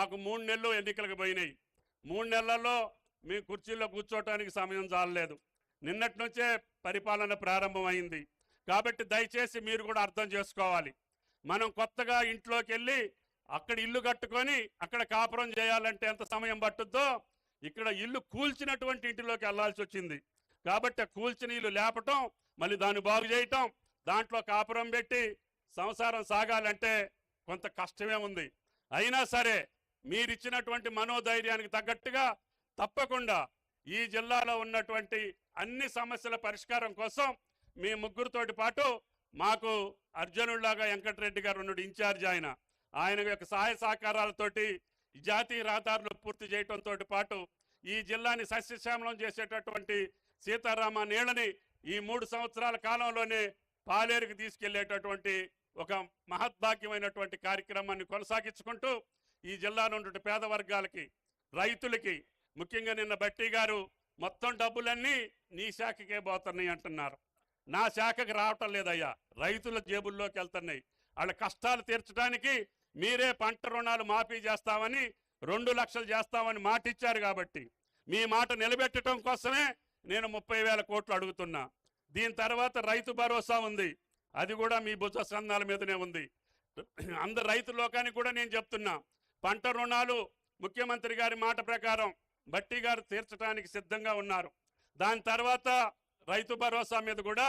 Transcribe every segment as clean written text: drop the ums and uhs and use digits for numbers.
మాకు 3 నెలలు ఎన్నికలకు పోయినాయి. 3 నెలల్లో మీ కుర్చీల్లో కూర్చోవటానికి సమయం చాలలేదు. నిన్నటి నుంచే పరిపాలన ప్రారంభమైంది. కాబట్టి దయచేసి మీరు కూడా అర్థం చేసుకోవాలి. మనం కొత్తగా ఇంట్లోకి వెళ్ళి అక్కడ ఇల్లు కట్టుకొని అక్కడ కాపురం చేయాలంటే ఎంత సమయం పట్టుద్దో ఇక్కడ ఇల్లు కూల్చినటువంటి ఇంటిలోకి వెళ్ళాల్సి వచ్చింది. కాబట్టి కూల్చిన ఇల్లు లేపటం, మళ్ళీ దాన్ని బాగు చేయటం, దాంట్లో కాపురం పెట్టి సంసారం సాగాలంటే కొంత కష్టమే ఉంది. అయినా సరే మీరిచ్చినటువంటి మనోధైర్యానికి తగ్గట్టుగా తప్పకుండా ఈ జిల్లాలో ఉన్నటువంటి అన్ని సమస్యల పరిష్కారం కోసం మీ ముగ్గురితోటి పాటు మాకు అర్జునుడిలాగా వెంకటరెడ్డి గారు ఉన్నాడు, ఇన్ఛార్జ్. ఆయన యొక్క సహాయ సహకారాలతోటి జాతీయ రహదారులు పూర్తి చేయడంతో పాటు ఈ జిల్లాని సస్యశ్యామలం చేసేటటువంటి సీతారామ నీళ్ళని ఈ 3 సంవత్సరాల కాలంలోనే పాలేరుకి తీసుకెళ్లేటటువంటి ఒక మహద్భాగ్యమైనటువంటి కార్యక్రమాన్ని కొనసాగించుకుంటూ ఈ జిల్లాలో ఉన్నటువంటి పేద వర్గాలకి, రైతులకి, ముఖ్యంగా నిన్న బట్టి గారు మొత్తం డబ్బులన్నీ నీ శాఖకే పోతున్నాయి అంటున్నారు. నా శాఖకి రావటం లేదయ్యా, రైతుల జేబుల్లోకి వెళ్తున్నాయి. వాళ్ళ కష్టాలు తీర్చడానికి మీరే పంట రుణాలు మాఫీ చేస్తామని 2 లక్షలు చేస్తామని మాట ఇచ్చారు. కాబట్టి మీ మాట నిలబెట్టడం కోసమే నేను 30,000 కోట్లు అడుగుతున్నా. దీని తర్వాత రైతు భరోసా ఉంది, అది కూడా మీ భుజ స్కంధాల మీదనే ఉంది. అందరు రైతు లోకానికి కూడా నేను చెప్తున్నా, పంట రుణాలు ముఖ్యమంత్రి గారి మాట ప్రకారం బట్టి గారు తీర్చడానికి సిద్ధంగా ఉన్నారు. దాని తర్వాత రైతు భరోసా మీద కూడా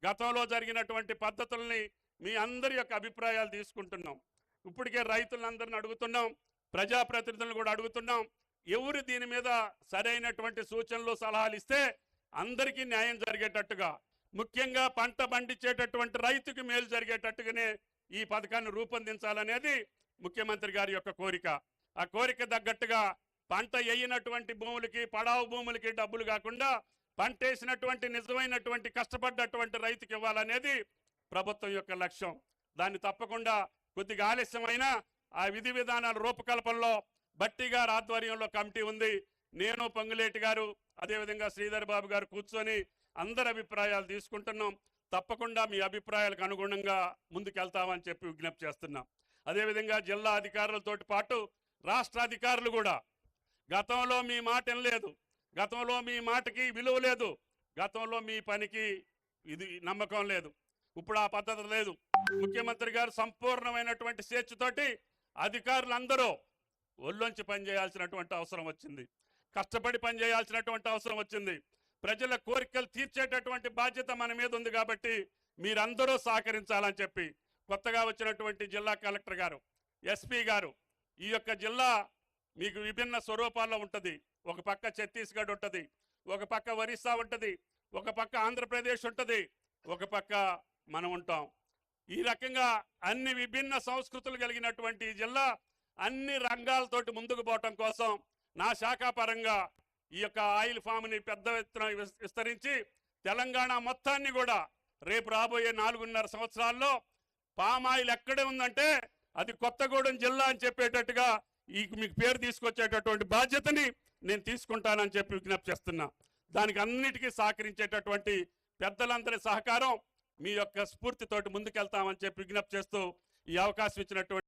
గతంలో జరిగినటువంటి పద్ధతుల్ని మీ అందరి యొక్క అభిప్రాయాలు తీసుకుంటున్నాం. ఇప్పటికే రైతులందరిని అడుగుతున్నాం, ప్రజాప్రతినిధులను కూడా అడుగుతున్నాం. ఎవరు దీని మీద సరైనటువంటి సూచనలు సలహాలు ఇస్తే అందరికీ న్యాయం జరిగేటట్టుగా, ముఖ్యంగా పంట పండించేటటువంటి రైతుకి మేలు జరిగేటట్టుగానే ఈ పథకాన్ని రూపొందించాలనేది ముఖ్యమంత్రి గారి యొక్క కోరిక. ఆ కోరిక తగ్గట్టుగా పంట వేయినటువంటి భూములకి, పడావు భూములకి డబ్బులు కాకుండా పంట వేసినటువంటి నిజమైనటువంటి కష్టపడ్డటువంటి రైతుకి ఇవ్వాలనేది ప్రభుత్వం యొక్క లక్ష్యం. దాన్ని తప్పకుండా కొద్దిగా ఆలస్యమైన ఆ విధి విధానాల రూపకల్పనలో బట్టి గారి ఆధ్వర్యంలో కమిటీ ఉంది. నేను, పొంగులేటి గారు, అదేవిధంగా శ్రీధర్ బాబు గారు కూర్చొని అందరి అభిప్రాయాలు తీసుకుంటున్నాం. తప్పకుండా మీ అభిప్రాయాలకు అనుగుణంగా ముందుకెళ్తామని చెప్పి విజ్ఞప్తి చేస్తున్నాం. అదేవిధంగా జిల్లా అధికారులతో పాటు రాష్ట్ర అధికారులు కూడా గతంలో మీ మాట వినలేదు, గతంలో మీ మాటకి విలువ లేదు, గతంలో మీ పనికి ఇది నమ్మకం లేదు. ఇప్పుడు ఆ పద్ధతి లేదు. ముఖ్యమంత్రి గారు సంపూర్ణమైనటువంటి స్వేచ్ఛతోటి అధికారులందరూ ఒళ్ళొంచి పనిచేయాల్సినటువంటి అవసరం వచ్చింది, కష్టపడి పనిచేయాల్సినటువంటి అవసరం వచ్చింది. ప్రజల కోరికలు తీర్చేటటువంటి బాధ్యత మన మీద ఉంది. కాబట్టి మీరందరూ సహకరించాలని చెప్పి కొత్తగా వచ్చినటువంటి జిల్లా కలెక్టర్ గారు, ఎస్పీ గారు, ఈ యొక్క జిల్లా మీకు విభిన్న స్వరూపాల్లో ఉంటుంది. ఒక పక్క ఛత్తీస్గఢ్ ఉంటుంది, ఒక పక్క ఒరిస్సా ఉంటుంది, ఒక పక్క ఆంధ్రప్రదేశ్ ఉంటుంది, ఒక పక్క మనం ఉంటాం. ఈ రకంగా అన్ని విభిన్న సంస్కృతులు కలిగినటువంటి ఈ జిల్లా అన్ని రంగాలతోటి ముందుకు పోవటం కోసం నా శాఖ పరంగా ఈ యొక్క ఆయిల్ ఫామ్ని పెద్ద ఎత్తున విస్తరించి తెలంగాణ మొత్తాన్ని కూడా రేపు రాబోయే 4.5 సంవత్సరాల్లో పామాయిల్ ఎక్కడే ఉందంటే అది కొత్తగూడెం జిల్లా అని చెప్పేటట్టుగా మీకు పేరు తీసుకొచ్చేటటువంటి బాధ్యతని నేను తీసుకుంటానని చెప్పి విజ్ఞప్తి చేస్తున్నా. దానికి అన్నిటికీ సహకరించేటటువంటి పెద్దలందరి సహకారం మీ యొక్క స్ఫూర్తితోటి ముందుకెళ్తామని చెప్పి విజ్ఞప్తి చేస్తూ ఈ అవకాశం ఇచ్చినటువంటి